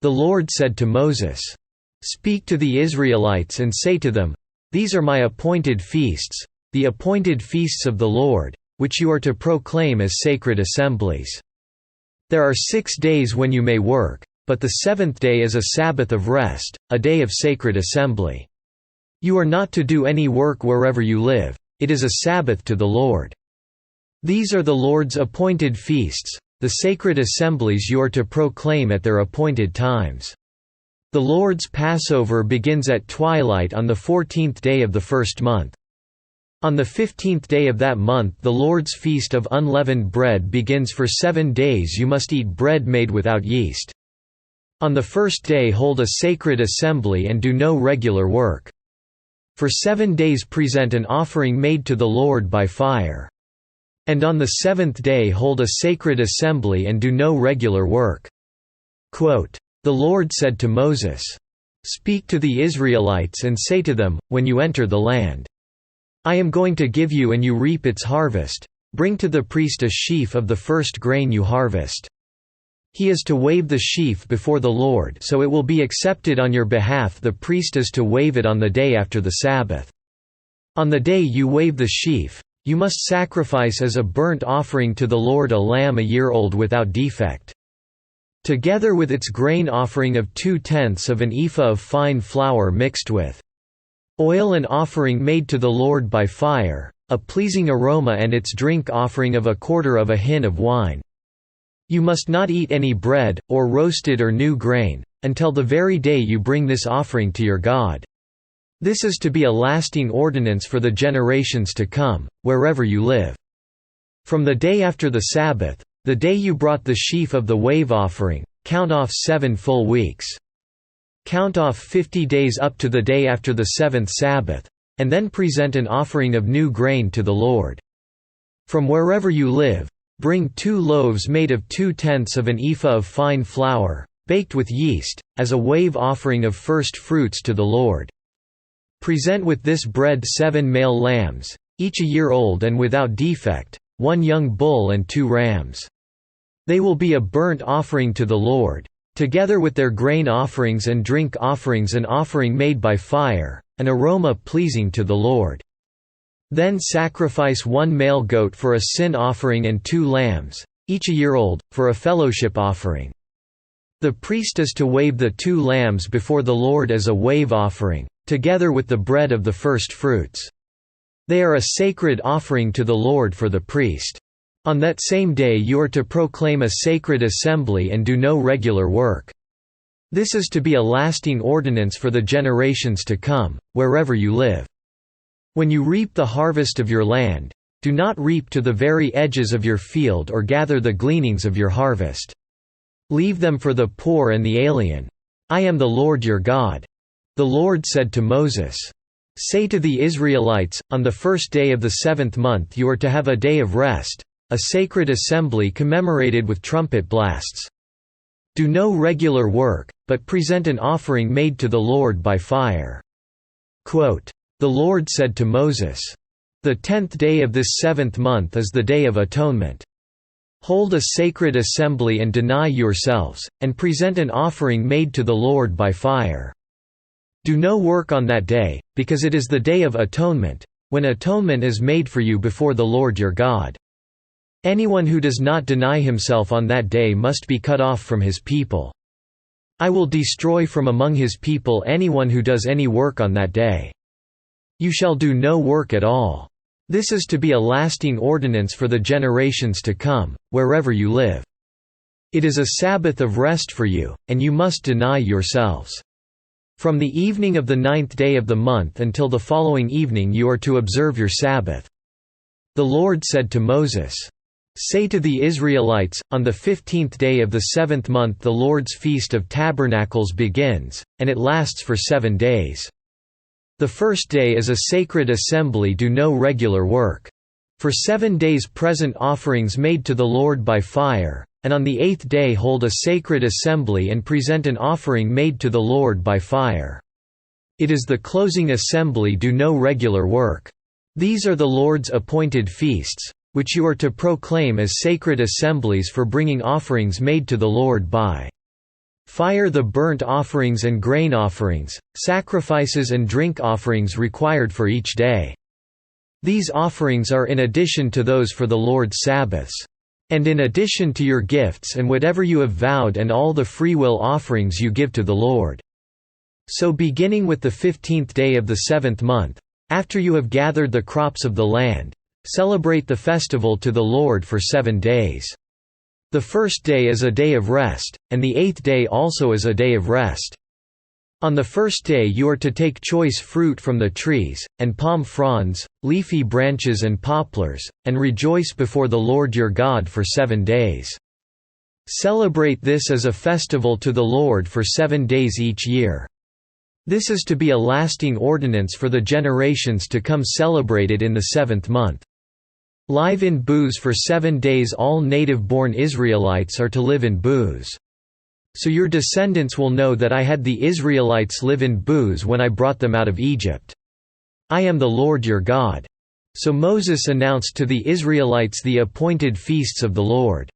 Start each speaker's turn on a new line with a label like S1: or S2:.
S1: The Lord said to Moses, "Speak to the Israelites and say to them, These are my appointed feasts, the appointed feasts of the Lord, which you are to proclaim as sacred assemblies. There are 6 days when you may work, but the seventh day is a Sabbath of rest, a day of sacred assembly. You are not to do any work wherever you live, it is a Sabbath to the Lord. These are the Lord's appointed feasts, the sacred assemblies you are to proclaim at their appointed times. The Lord's Passover begins at twilight on the 14th day of the first month. On the 15th day of that month the Lord's feast of unleavened bread begins. For 7 days you must eat bread made without yeast. On the first day hold a sacred assembly and do no regular work. For 7 days present an offering made to the Lord by fire. And on the seventh day hold a sacred assembly and do no regular work." Quote, "The Lord said to Moses, Speak to the Israelites and say to them, when you enter the land, I am going to give you and you reap its harvest, bring to the priest a sheaf of the first grain you harvest. He is to wave the sheaf before the Lord so it will be accepted on your behalf. The priest is to wave it on the day after the Sabbath. On the day you wave the sheaf, you must sacrifice as a burnt offering to the Lord a lamb a year old without defect. Together with its grain offering of 2/10 of an ephah of fine flour mixed with oil, an offering made to the Lord by fire, a pleasing aroma, and its drink offering of 1/4 of a hin of wine. You must not eat any bread, or roasted or new grain, until the very day you bring this offering to your God. This is to be a lasting ordinance for the generations to come, wherever you live. From the day after the Sabbath, the day you brought the sheaf of the wave offering, count off 7 full weeks. Count off 50 days up to the day after the 7th Sabbath, and then present an offering of new grain to the Lord. From wherever you live, bring 2 loaves made of 2/10 of an ephah of fine flour, baked with yeast, as a wave offering of first fruits to the Lord. Present with this bread 7 male lambs, each a year old and without defect, 1 young bull and 2 rams. They will be a burnt offering to the Lord, together with their grain offerings and drink offerings, an offering made by fire, an aroma pleasing to the Lord. Then sacrifice 1 male goat for a sin offering and 2 lambs, each a year old, for a fellowship offering. The priest is to wave the 2 lambs before the Lord as a wave offering, together with the bread of the first fruits. They are a sacred offering to the Lord for the priest. On that same day you are to proclaim a sacred assembly and do no regular work. This is to be a lasting ordinance for the generations to come, wherever you live. When you reap the harvest of your land, do not reap to the very edges of your field or gather the gleanings of your harvest. Leave them for the poor and the alien. I am the Lord your God. The Lord said to Moses, Say to the Israelites, on the first day of the 7th month you are to have a day of rest, a sacred assembly commemorated with trumpet blasts. Do no regular work, but present an offering made to the Lord by fire." Quote, "The Lord said to Moses, The 10th day of this 7th month is the Day of Atonement. Hold a sacred assembly and deny yourselves, and present an offering made to the Lord by fire. Do no work on that day, because it is the Day of Atonement, when atonement is made for you before the Lord your God. Anyone who does not deny himself on that day must be cut off from his people. I will destroy from among his people anyone who does any work on that day. You shall do no work at all. This is to be a lasting ordinance for the generations to come, wherever you live. It is a Sabbath of rest for you, and you must deny yourselves. From the evening of the 9th day of the month until the following evening you are to observe your Sabbath. The Lord said to Moses, Say to the Israelites, on the 15th day of the 7th month the Lord's Feast of Tabernacles begins, and it lasts for 7 days. The first day is a sacred assembly, do no regular work. For 7 days present offerings made to the Lord by fire, and on the 8th day hold a sacred assembly and present an offering made to the Lord by fire. It is the closing assembly, do no regular work. These are the Lord's appointed feasts, which you are to proclaim as sacred assemblies for bringing offerings made to the Lord by Fire the burnt offerings and grain offerings, sacrifices and drink offerings required for each day. These offerings are in addition to those for the Lord's Sabbaths. And in addition to your gifts and whatever you have vowed and all the freewill offerings you give to the Lord. So beginning with the 15th day of the 7th month, after you have gathered the crops of the land, celebrate the festival to the Lord for 7 days. The first day is a day of rest, and the 8th day also is a day of rest. On the first day you are to take choice fruit from the trees, and palm fronds, leafy branches and poplars, and rejoice before the Lord your God for 7 days. Celebrate this as a festival to the Lord for 7 days each year. This is to be a lasting ordinance for the generations to come, celebrated in the 7th month. Live in booths for 7 days. All native-born Israelites are to live in booths. So your descendants will know that I had the Israelites live in booths when I brought them out of Egypt. I am the Lord your God." So Moses announced to the Israelites the appointed feasts of the Lord.